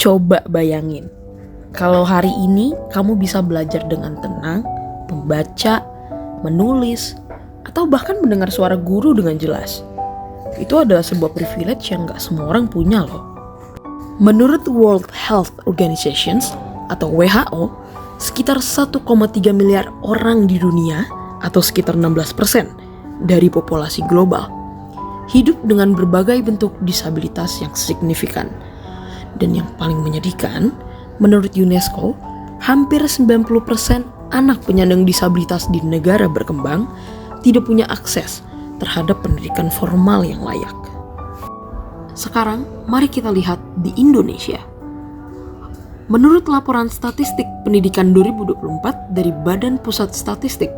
Coba bayangin, kalau hari ini kamu bisa belajar dengan tenang, membaca, menulis, atau bahkan mendengar suara guru dengan jelas. Itu adalah sebuah privilege yang gak semua orang punya loh. Menurut World Health Organization atau WHO, sekitar 1,3 miliar orang di dunia atau sekitar 16% dari populasi global hidup dengan berbagai bentuk disabilitas yang signifikan. Dan yang paling menyedihkan, menurut UNESCO, hampir 90% anak penyandang disabilitas di negara berkembang tidak punya akses terhadap pendidikan formal yang layak. Sekarang, mari kita lihat di Indonesia. Menurut laporan statistik pendidikan 2024 dari Badan Pusat Statistik,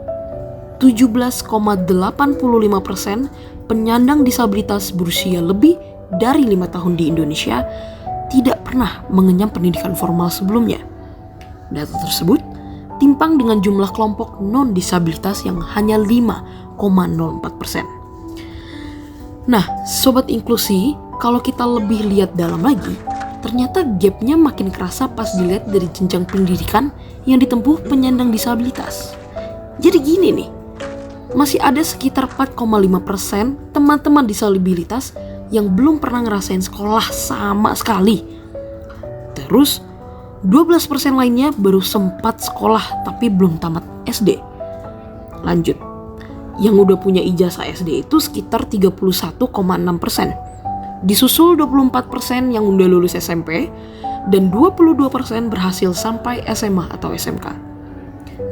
17,85% penyandang disabilitas berusia lebih dari 5 tahun di Indonesia tidak pernah mengenyam pendidikan formal sebelumnya. Data tersebut timpang dengan jumlah kelompok non-disabilitas yang hanya 5,04%. Nah, Sobat Inklusi, kalau kita lebih lihat dalam lagi, ternyata gapnya makin kerasa pas dilihat dari jenjang pendidikan yang ditempuh penyandang disabilitas. Jadi gini nih, masih ada sekitar 4,5% teman-teman disabilitas yang belum pernah ngerasain sekolah sama sekali. Terus 12% lainnya baru sempat sekolah tapi belum tamat SD. Lanjut, yang udah punya ijazah SD itu sekitar 31,6%. Disusul 24% yang udah lulus SMP dan 22% berhasil sampai SMA atau SMK.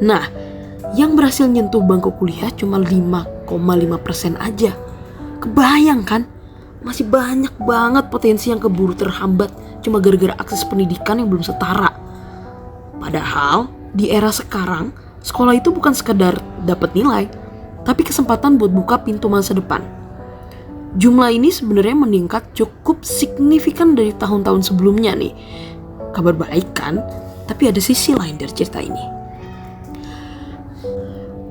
Nah, yang berhasil nyentuh bangku kuliah cuma 5,5% aja. Kebayang kan? Masih banyak banget potensi yang keburu terhambat cuma gara-gara akses pendidikan yang belum setara. Padahal di era sekarang, sekolah itu bukan sekedar dapat nilai, tapi kesempatan buat buka pintu masa depan. Jumlah ini sebenarnya meningkat cukup signifikan dari tahun-tahun sebelumnya nih. Kabar baik kan? Tapi ada sisi lain dari cerita ini.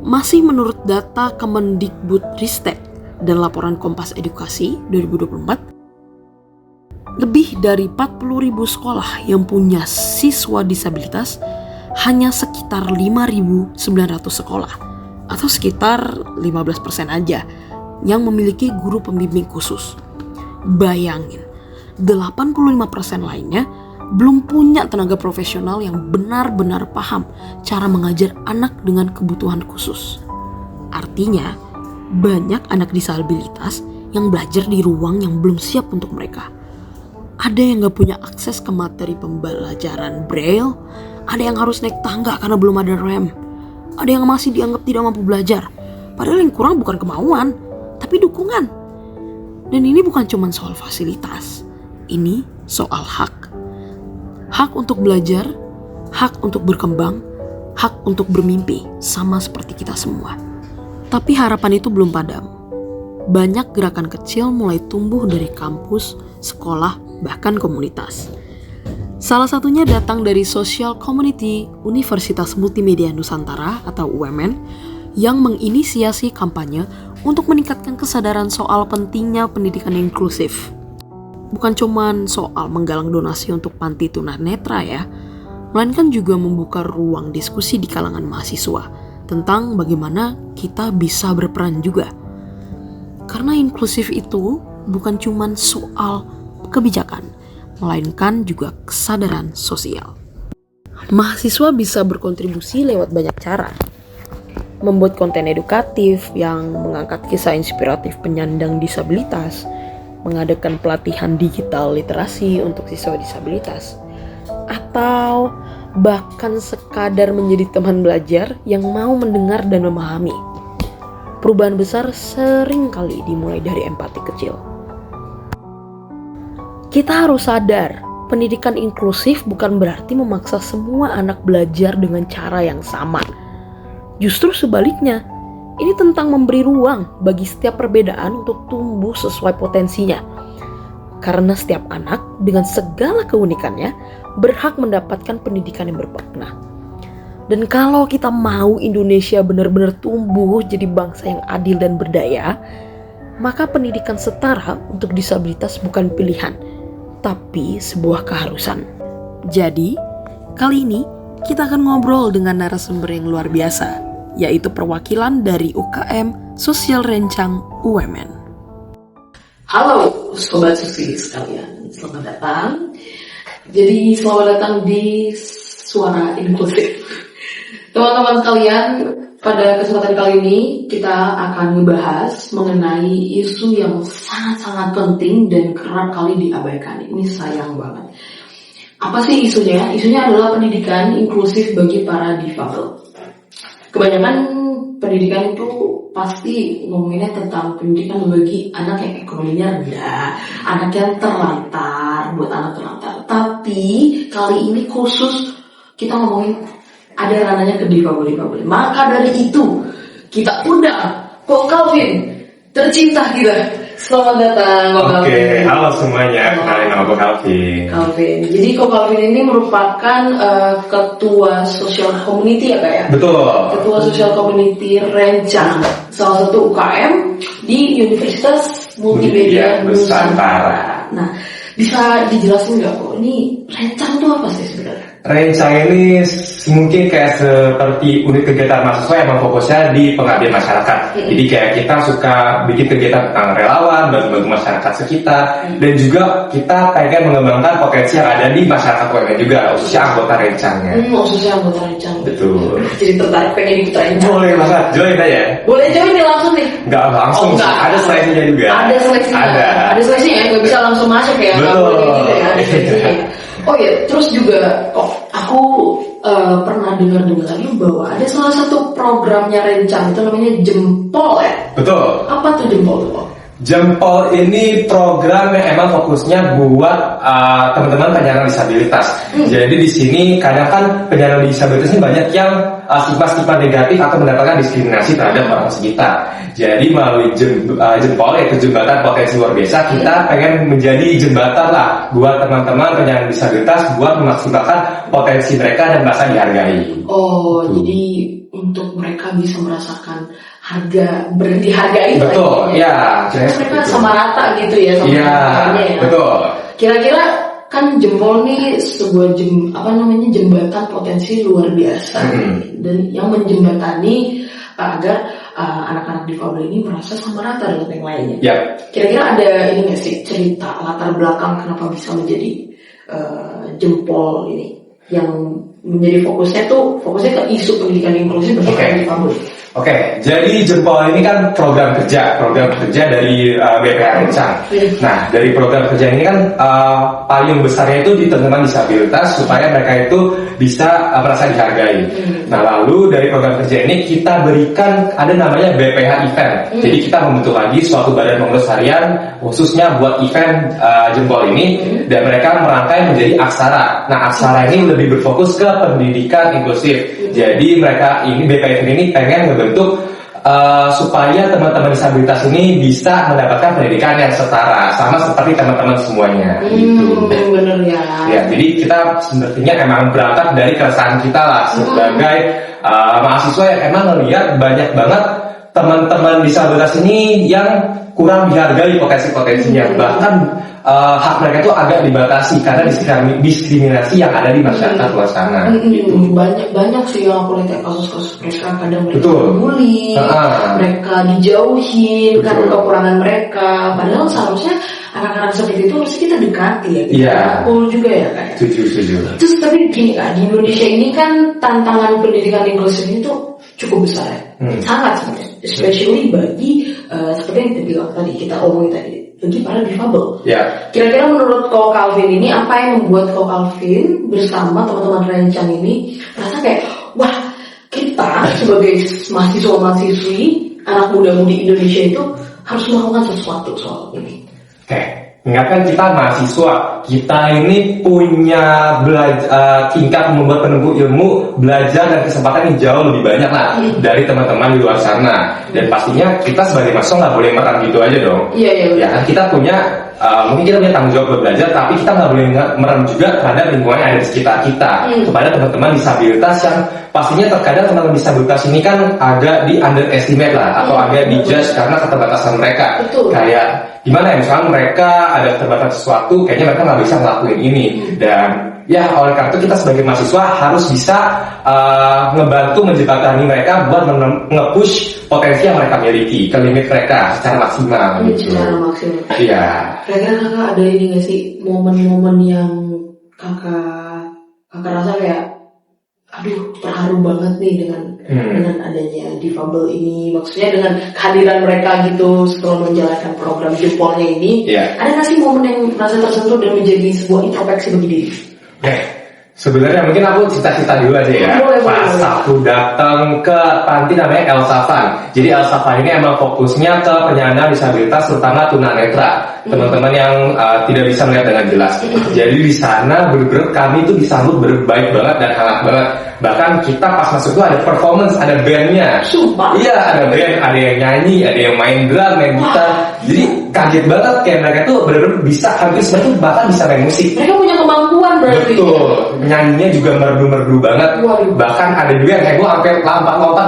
Masih menurut data Kemendikbudristek dan laporan Kompas Edukasi 2024, lebih dari 40.000 sekolah yang punya siswa disabilitas hanya sekitar 5.900 sekolah atau sekitar 15% aja yang memiliki guru pembimbing khusus. Bayangin, 85% lainnya belum punya tenaga profesional yang benar-benar paham cara mengajar anak dengan kebutuhan khusus. Artinya, banyak anak disabilitas yang belajar di ruang yang belum siap untuk mereka. Ada yang gak punya akses ke materi pembelajaran braille, ada yang harus naik tangga karena belum ada rem, ada yang masih dianggap tidak mampu belajar, padahal yang kurang bukan kemauan, tapi dukungan. Dan ini bukan cuma soal fasilitas, ini soal hak. Hak untuk belajar, hak untuk berkembang, hak untuk bermimpi, sama seperti kita semua. Tapi harapan itu belum padam. Banyak gerakan kecil mulai tumbuh dari kampus, sekolah, bahkan komunitas. Salah satunya datang dari Social Community Universitas Multimedia Nusantara atau UMN yang menginisiasi kampanye untuk meningkatkan kesadaran soal pentingnya pendidikan inklusif. Bukan cuman soal menggalang donasi untuk panti tunanetra ya, melainkan juga membuka ruang diskusi di kalangan mahasiswa tentang bagaimana kita bisa berperan juga. Karena inklusif itu bukan cuman soal kebijakan, melainkan juga kesadaran sosial. Mahasiswa bisa berkontribusi lewat banyak cara. Membuat konten edukatif yang mengangkat kisah inspiratif penyandang disabilitas, mengadakan pelatihan digital literasi untuk siswa disabilitas, atau bahkan sekadar menjadi teman belajar yang mau mendengar dan memahami. Perubahan besar sering kali dimulai dari empati kecil. Kita harus sadar, pendidikan inklusif bukan berarti memaksa semua anak belajar dengan cara yang sama. Justru sebaliknya, ini tentang memberi ruang bagi setiap perbedaan untuk tumbuh sesuai potensinya. Karena setiap anak dengan segala keunikannya berhak mendapatkan pendidikan yang bermakna. Dan kalau kita mau Indonesia benar-benar tumbuh jadi bangsa yang adil dan berdaya, maka pendidikan setara untuk disabilitas bukan pilihan, tapi sebuah keharusan. Jadi, kali ini kita akan ngobrol dengan narasumber yang luar biasa, yaitu perwakilan dari UKM Sosial Rencang UMN. Halo Sobat Susi sekalian, selamat datang. Jadi selamat datang di Suara Inklusif. Teman-teman sekalian, pada kesempatan kali ini kita akan membahas mengenai isu yang sangat-sangat penting dan kerap kali diabaikan. Ini sayang banget. Apa sih isunya? Isunya adalah pendidikan inklusif bagi para difabel. Kebanyakan pendidikan itu pasti ngomonginnya tentang pendidikan bagi anak yang ekonominya rendah, anak yang terlantar, buat anak terlantar. Tapi kali ini khusus kita ngomongin ada ranahnya ke difabel-difabel. Maka dari itu kita undang Ko Calvin, tercinta kita. Selamat datang, Ko Calvin. Oke, halo semuanya. Kenalin nama Ko Calvin. Jadi Ko Calvin ini merupakan ketua social community ya Kak ya? Betul. Ketua social community Rencang, salah satu UKM di Universitas Multimedia Nusantara. Nah, bisa dijelasin nggak kok ini Rencang itu apa sih sebenarnya? Rencang ini mungkin kayak seperti unit kegiatan mahasiswa yang fokusnya di pengabdian masyarakat. Jadi kayak kita suka bikin kegiatan tentang relawan, bantu masyarakat sekitar, dan juga kita pengen mengembangkan potensi yang ada di masyarakat UMN juga, khususnya anggota Rencangnya. Khususnya anggota Rencang. Betul. Jadi tertarik pengen ikut Rencang. Boleh banget, join aja. Boleh join nih langsung nih. Nggak langsung, ada seleksinya juga. Ada seleksinya. Ada seleksinya ya, nggak bisa langsung masuk ya. Betul. Gitu ya, ada seleksinya. Oh ya, terus juga aku pernah dengar lagi bahwa ada salah satu programnya Rencang itu namanya Jempol ya. Betul. Apa tuh Jempol tuh? Jempol ini program yang emang fokusnya buat teman-teman penyandang disabilitas. Jadi di sini kadang kan penyandang disabilitas ini banyak yang stigma-stigma negatif atau mendapatkan diskriminasi terhadap orang sekitar. Jadi melalui Jempol, yaitu jembatan potensi luar biasa, kita pengen menjadi jembatan lah buat teman-teman penyandang disabilitas buat memaksimalkan potensi mereka dan merasa dihargai. Jadi untuk mereka bisa merasakan harga dihargai. Betul, ya. Mereka sama rata gitu ya sama ya. Betul. Kira-kira kan Jempol nih sebuah jembatan potensi luar biasa dan yang menjembatani agar anak-anak difabel ini merasa sama rata dengan yang lainnya. Ya. Kira-kira ada ini nggak sih cerita latar belakang kenapa bisa menjadi Jempol ini yang menjadi fokusnya ke isu pendidikan inklusif bagi anak difabel. Oke, jadi Jempol ini kan program kerja dari BPH Rencang. Nah, dari program kerja ini kan paling besarnya itu di teman-teman disabilitas supaya mereka itu bisa merasa dihargai. Nah, lalu dari program kerja ini kita berikan ada namanya BPH event. Jadi kita membentuk lagi suatu badan pengurus harian khususnya buat event Jempol ini dan mereka merangkai menjadi aksara. Nah, aksara ini lebih berfokus ke pendidikan inklusif. Jadi mereka ini BPH ini pengen bentuk supaya teman-teman disabilitas ini bisa mendapatkan pendidikan yang setara sama seperti teman-teman semuanya. Gitu. Bener ya. Ya, jadi kita sebenarnya emang berangkat dari keresahan kita lah sebagai mahasiswa yang emang ngelihat banyak banget teman-teman disabilitas ini yang kurang dihargai potensi-potensinya, bahkan hak mereka itu agak dibatasi karena diskriminasi yang ada di masyarakat luar sana. Gitu. Banyak sih yang aku lihat kasus-kasus mereka kadang mereka dibully, mereka dijauhin karena kekurangan mereka. Padahal seharusnya anak-anak seperti itu harus kita dekati ya, kita rangkul juga ya kan. Setuju. Terus tapi gini Kak, di Indonesia ini kan tantangan pendidikan inklusif itu cukup besar ya, sangat sebenarnya, especially bagi seperti yang kita omongin tadi, bagi para difabel. Kira-kira menurut Ko Calvin ini apa yang membuat Ko Calvin bersama teman-teman Rencang ini merasa kayak wah, kita sebagai mahasiswa-mahasiswi anak muda-mudi Indonesia itu harus melakukan sesuatu soal ini. Ingatkan kita mahasiswa, kita ini punya tingkat membuat penumpuk ilmu, belajar dan kesempatan yang jauh lebih banyak lah dari teman-teman di luar sana. Dan pastinya kita sebagai mahasiswa nggak boleh merem gitu aja dong. Ya kan kita punya mungkin kita punya tanggung jawab belajar, tapi kita nggak boleh merem juga terhadap lingkungan yang ada di sekitar kita. Kepada teman-teman disabilitas yang pastinya terkadang teman-teman disabilitas ini kan agak di underestimate lah atau agak dijudge karena keterbatasan mereka. Kayak gimana ya, misalnya mereka ada terbatas sesuatu, kayaknya mereka nggak bisa ngelakuin ini. Dan ya oleh karena itu kita sebagai mahasiswa harus bisa ngebantu menjembatani mereka buat nge-push potensi yang mereka miliki ke limit mereka secara maksimal gitu. Secara maksimal. Iya. Kira-kira kakak ada ini nggak sih momen-momen yang kakak rasa kayak aduh terharu banget nih dengan adanya difabel ini, maksudnya dengan kehadiran mereka gitu setelah menjalankan program jempolnya ini. Ada nggak sih momen yang merasa tersentuh dan menjadi sebuah introspeksi bagi diri? Sebenarnya mungkin aku cita-cita dulu aja ya. Pas aku datang ke panti namanya El Safan. Jadi El Safan ini emang fokusnya ke penyandang disabilitas terutama tunanetra, teman-teman yang tidak bisa melihat dengan jelas. Jadi di sana bener-bener kami tuh disambut baik banget dan hangat banget. Bahkan kita pas masuk tuh ada performance, ada bandnya. Iya, ada band, ada yang nyanyi, ada yang main drum, main gitar. Jadi kaget banget kayak mereka tuh bener-bener bisa hampir semua tuh bahkan bisa main musik. Mereka punya kemampuan berarti. Betul. Nyanyinya juga merdu-merdu banget. Bahkan ada juga yang kayak gue sampai lompat-lompat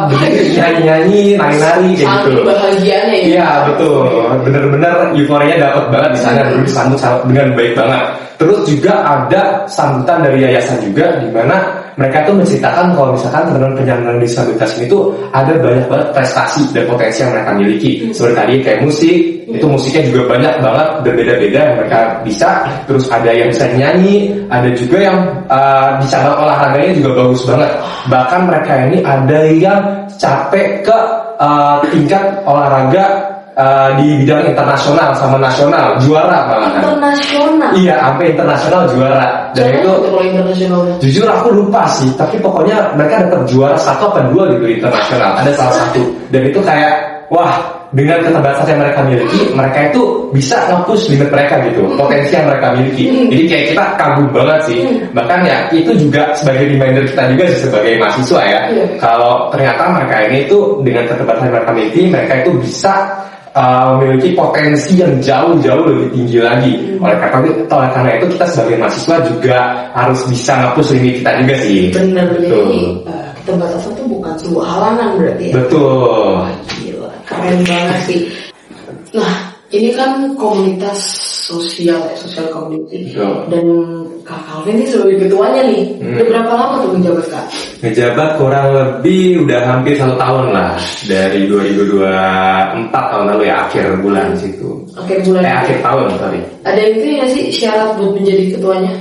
nyanyi-nyanyi, nari-nari kayak gitu. Bahagianya ya. Iya betul. Bener-bener euforianya dapat banget di sana. Dulu disambut dengan baik banget. Terus juga ada sambutan dari yayasan juga di mana mereka tuh menceritakan kalau misalkan teman-teman penyandang disabilitas ini tuh ada banyak banget prestasi dan potensi yang mereka miliki. Seperti tadi kayak musik, itu musiknya juga banyak banget berbeda-beda yang mereka bisa. Terus ada yang bisa nyanyi, ada juga yang di cabang olahraganya juga bagus banget. Bahkan mereka ini ada yang capek ke tingkat olahraga di bidang internasional sama nasional, juara banget. Internasional? Iya, sampai internasional juara. Dan itu jujur aku lupa sih, tapi pokoknya mereka dapat juara 1 atau 2 gitu internasional. Ada salah satu. Dan itu kayak wah, dengan keterbatasan yang mereka miliki, mereka itu bisa nge-push limit mereka gitu, potensi yang mereka miliki. Jadi kayak kita kagum banget sih. Bahkan ya itu juga sebagai reminder kita juga sih sebagai mahasiswa ya. Kalau ternyata mereka ini tuh dengan keterbatasan yang mereka miliki, mereka itu bisa memiliki potensi yang jauh-jauh lebih tinggi lagi. Oleh karena itu kita sebagai mahasiswa juga harus bisa nge-push limit kita juga sih. Benar, jadi keterbatasan itu bukan sebuah halangan berarti ya. Betul. Wah, gila, keren banget sih. Nah, ini kan komunitas sosial ya, sosial community. Dan Kak Calvin ini sebagai ketuanya nih. Udah berapa lama tuh menjabat Kak? Ngejabat kurang lebih udah hampir 1 tahun lah. Dari 2024 tahun lalu ya, akhir bulan situ. Akhir tahun, sorry. Ada itu ya sih syarat buat menjadi ketuanya?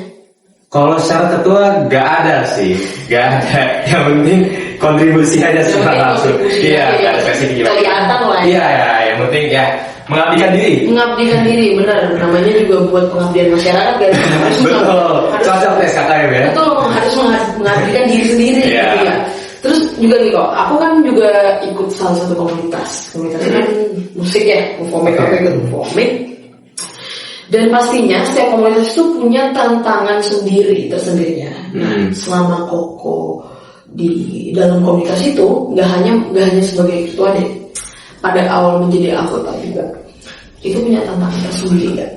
Kalau syarat ketua gak ada sih. Gak ada. Yang penting kontribusi aja secara langsung. Iya, gak ada spesifik. Kelihatan lah ya. Iya, yang penting ya mengabdikan diri. Mengabdikan diri, benar. Namanya juga buat pengabdian masyarakat kan. Betul. Cocok tes KKM ya. Betul, harus mengabdikan diri sendiri gitu ya. Terus juga nih kok, aku kan juga ikut salah satu komunitas. Komunitasnya kan musik ya, Ufomik, aku ikut Ufomik. Dan pastinya setiap komunitas itu punya tantangan sendiri tersendirinya. Nah, selama Koko di dalam komunitas itu nggak hanya sebagai ketua deh. Pada awal menjadi anggota juga itu punya tantangan tersendiri nggak?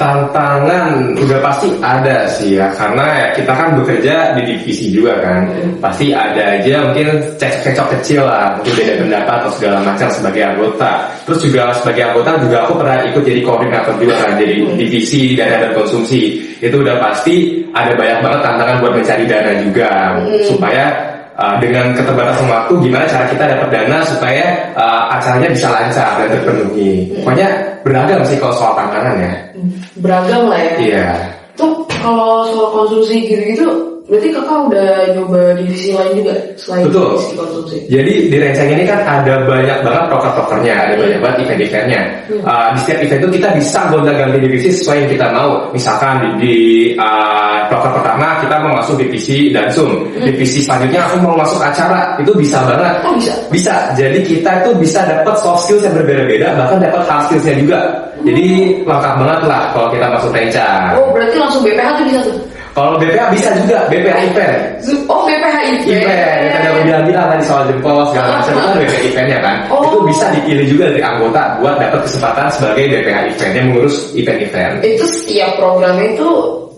Tantangan udah pasti ada sih ya, karena ya kita kan bekerja di divisi juga kan. Pasti ada aja mungkin cekcok kecil lah, mungkin beda pendapat atau segala macam sebagai anggota. Terus juga sebagai anggota juga aku pernah ikut jadi koordinator juga kan, jadi divisi dana dan konsumsi. Itu udah pasti ada banyak banget tantangan buat mencari dana juga supaya dengan keterbatasan waktu gimana cara kita dapat dana supaya acaranya bisa lancar dan terpenuhi. Pokoknya beragam sih kalau soal tantangan ya. Beragam lah ya. Iya. Tuh kalau soal konsumsi gitu-gitu berarti kakak udah nyoba divisi lain juga selain divisi konsumsi? Jadi di Renceng ini kan ada banyak banget proker-prokernya, ada banyak banget event-eventnya. Di setiap event itu kita bisa gonta-ganti divisi sesuai yang kita mau. Misalkan di proker pertama kita mau masuk divisi dansum, divisi selanjutnya aku mau masuk acara, itu bisa banget. Oh, bisa? Bisa. Jadi kita itu bisa dapat soft skills yang berbeda-beda, bahkan dapat hard skillsnya juga. Jadi lengkap banget lah kalau kita masuk Renceng. Oh, berarti langsung BPH tuh bisa tuh? Kalau BPH bisa juga, BPH event. Oh, BPH event. Kita udah bilang tadi soal jempol segala macam itu BPH eventnya kan. Itu bisa dipilih juga dari anggota buat dapat kesempatan sebagai BPH event yang mengurus event-event. Itu setiap program itu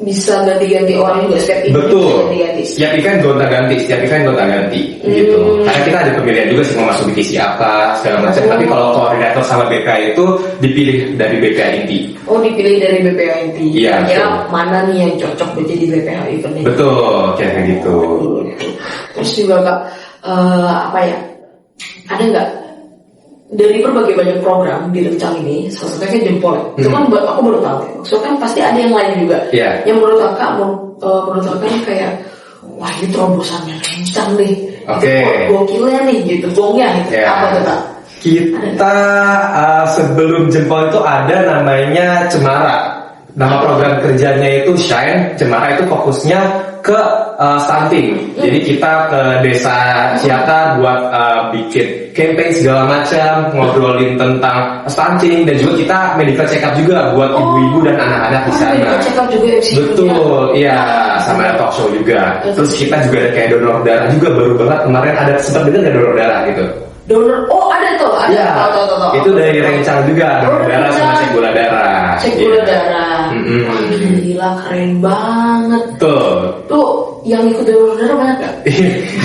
bisa ganti-ganti orang juga, setiap event. Betul. Setiap event gonta-ganti, gitu. Karena kita ada pemilihan juga sih mau masuk divisi apa segala macam. Tapi kalau koordinator sama BPH itu dipilih dari BPH inti. Oh, dipilih dari BPH inti. Iya. Kira mana nih yang cocok buat jadi di BPH event ini. Betul, kayak gitu. Terus juga Kak, apa ya? Ada nggak dari berbagai banyak program di Rencang ini, salah satunya kan Jempol. Itu kan aku baru tahu. Soalnya kan pasti ada yang lain juga. Iya. Yang menurut kakak kayak, wah ini terobosannya Rencang nih. Oke. Gokilnya nih gitu, gongnya gitu. Iya. Apa tuh Kak? Kita sebelum Jempol itu ada namanya Cemara. Nama program kerjanya itu Shine. Cemara itu fokusnya ke stunting. Jadi kita ke desa Ciatar buat bikin campaign segala macam, ngobrolin tentang stunting, dan juga kita medical check up juga buat ibu-ibu dan anak-anak di sana. Medical check up juga ya, Betul, iya, sama ada talk show juga. Terus kita juga ada kayak donor darah juga, baru banget kemarin ada sempat dengar nggak donor darah gitu. Donor, ada tuh, ada. Iya, itu dari Rencang juga, donor darah sama cek gula darah. Cek gula darah. Wah, gila keren banget. Tuh yang ikut donor darah banyak gak?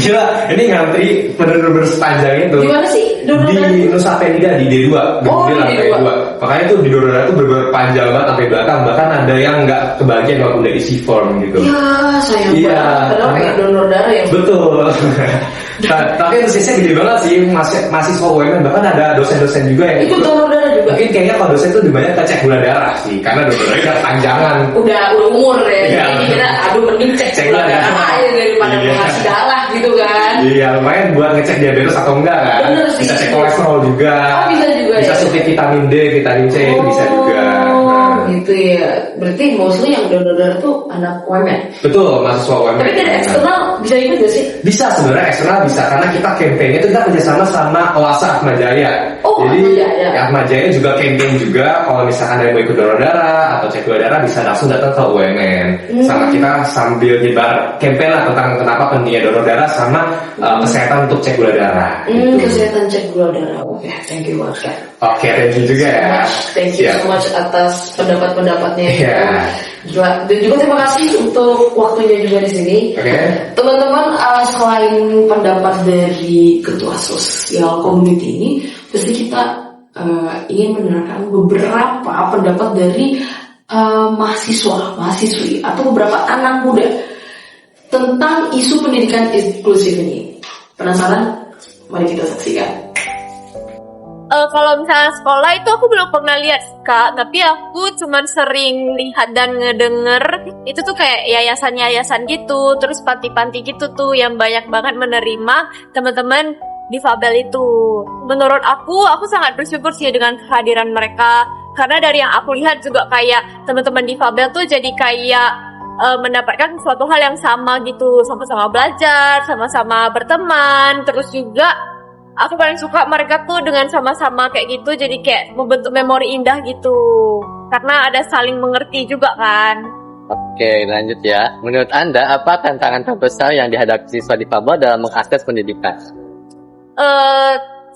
Gila, ini ngantri bener-bener sepanjang itu. Gimana sih donor darah? Di Nusa Penida di D2. Di D2. Makanya tuh di donor darah tuh bener-bener panjang banget sampai belakang. Bahkan ada yang nggak kebagian walaupun udah isi form gitu. Ya sayang banget. Padahal kayak donor darah yang betul. Tapi antusiasnya gede banget sih, mahasiswa UMN, bahkan ada dosen-dosen juga yang ikut donor darah juga. Mungkin kayaknya kalau dosen tuh banyak cek gula darah sih, karena donor darah udah panjangan. Udah umur ya. Iya. Jadi kita mending cek gula darah aja daripada mengasih darah gitu kan. Iya, lumayan buat ngecek diabetes atau enggak kan. Bener sih. Bisa cek kolesterol juga. Bisa juga. Bisa suntik vitamin D, vitamin C itu bisa juga. Gitu ya. Berarti mostly yang donor darah tuh anak UMN. Betul, mahasiswa UMN. Tapi dari eksternal bisa ikut gak sih? Bisa, sebenarnya eksternal bisa, karena kita campaign itu kita kerjasama sama OASA Atmajaya. Jadi Atmajaya juga campaign juga, kalau misalkan ada yang mau ikut donor darah atau cek gula darah bisa langsung datang ke UMN. Sama kita sambil nyebar campaign lah tentang kenapa pentingnya donor darah sama kesehatan untuk cek gula darah. Kesehatan cek gula darah. Oke, thank you banget. Oke, thank you juga ya. Thank you so much atas pendapat-pendapatnya. Iya. Dan juga terima kasih untuk waktunya juga di sini. Teman-teman, selain pendapat dari ketua sosial community ini, pasti kita ingin mendengarkan beberapa pendapat dari mahasiswa, mahasiswi atau beberapa anak muda tentang isu pendidikan inklusif ini. Penasaran? Mari kita saksikan. Kalau misalnya sekolah itu aku belum pernah lihat Kak, tapi aku cuman sering lihat dan ngedenger itu tuh kayak yayasan-yayasan gitu, terus panti-panti gitu tuh yang banyak banget menerima teman-teman difabel itu. Menurut aku sangat bersyukur sih dengan kehadiran mereka, karena dari yang aku lihat juga kayak teman-teman difabel tuh jadi kayak mendapatkan suatu hal yang sama gitu, sama-sama belajar, sama-sama berteman, terus juga aku paling suka mereka tuh dengan sama-sama kayak gitu, jadi kayak membentuk memori indah gitu. Karena ada saling mengerti juga kan. Oke, lanjut ya. Menurut Anda, apa tantangan terbesar yang dihadapi siswa difabel dalam mengakses pendidikan?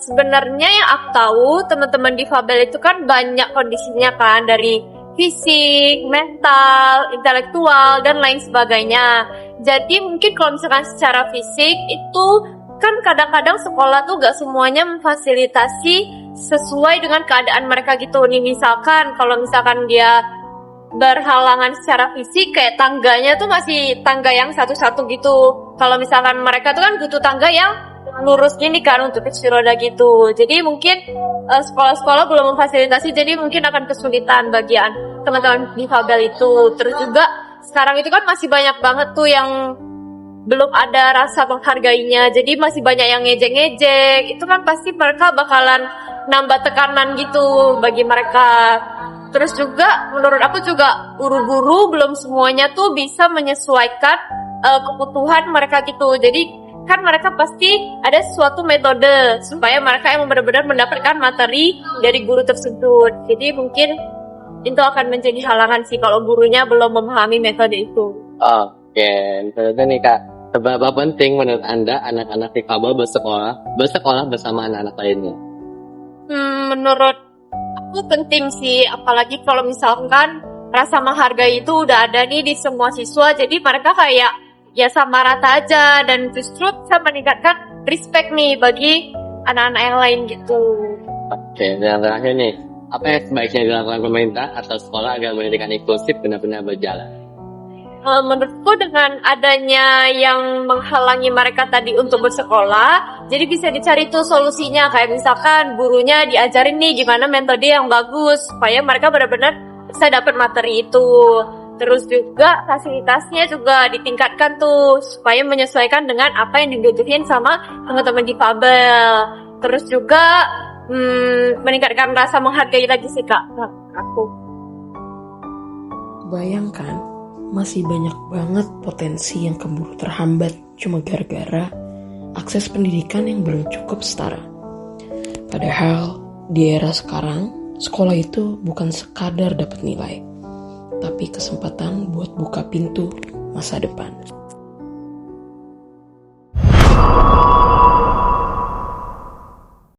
Sebenarnya yang aku tahu, teman-teman difabel itu kan banyak kondisinya kan, dari fisik, mental, intelektual, dan lain sebagainya. Jadi mungkin kalau misalkan secara fisik itu kan kadang-kadang sekolah tuh gak semuanya memfasilitasi sesuai dengan keadaan mereka gitu nih. Misalkan kalau misalkan dia berhalangan secara fisik, kayak tangganya tuh masih tangga yang satu-satu gitu. Kalau misalkan mereka tuh kan butuh tangga yang lurus gini kan untuk kursi roda gitu. Jadi mungkin sekolah-sekolah belum memfasilitasi, jadi mungkin akan kesulitan bagian teman-teman difabel itu. Terus juga sekarang itu kan masih banyak banget tuh yang belum ada rasa menghargainya, jadi masih banyak yang ngejek-ngejek. Itu kan pasti mereka bakalan nambah tekanan gitu bagi mereka. Terus juga menurut aku juga guru-guru belum semuanya tuh bisa menyesuaikan kebutuhan mereka gitu. Jadi kan mereka pasti ada suatu metode supaya mereka yang benar-benar mendapatkan materi dari guru tersebut. Jadi mungkin itu akan menjadi halangan sih kalau gurunya belum memahami metode itu. Oke, ternyata nih Kak, seberapa penting menurut Anda anak-anak difabel bersekolah bersama anak-anak lainnya? Menurut aku penting sih, apalagi kalau misalkan rasa menghargai itu udah ada nih di semua siswa, jadi mereka kayak ya sama rata aja, dan justru bisa meningkatkan respect nih bagi anak-anak yang lain gitu. Oke, dan terakhir nih, apa yang sebaiknya dilakukan pemerintah atau sekolah agar pendidikan inklusif benar-benar berjalan? menurutku dengan adanya yang menghalangi mereka tadi untuk bersekolah, jadi bisa dicari tuh solusinya, kayak misalkan gurunya diajarin nih gimana metode yang bagus supaya mereka benar-benar bisa dapat materi itu. Terus juga fasilitasnya juga ditingkatkan tuh supaya menyesuaikan dengan apa yang dibutuhin sama teman-teman difabel. Terus juga meningkatkan rasa menghargai lagi sih Kak, aku. Bayangkan, masih banyak banget potensi yang keburu terhambat cuma gara-gara akses pendidikan yang belum cukup setara. Padahal di era sekarang, sekolah itu bukan sekadar dapat nilai, tapi kesempatan buat buka pintu masa depan.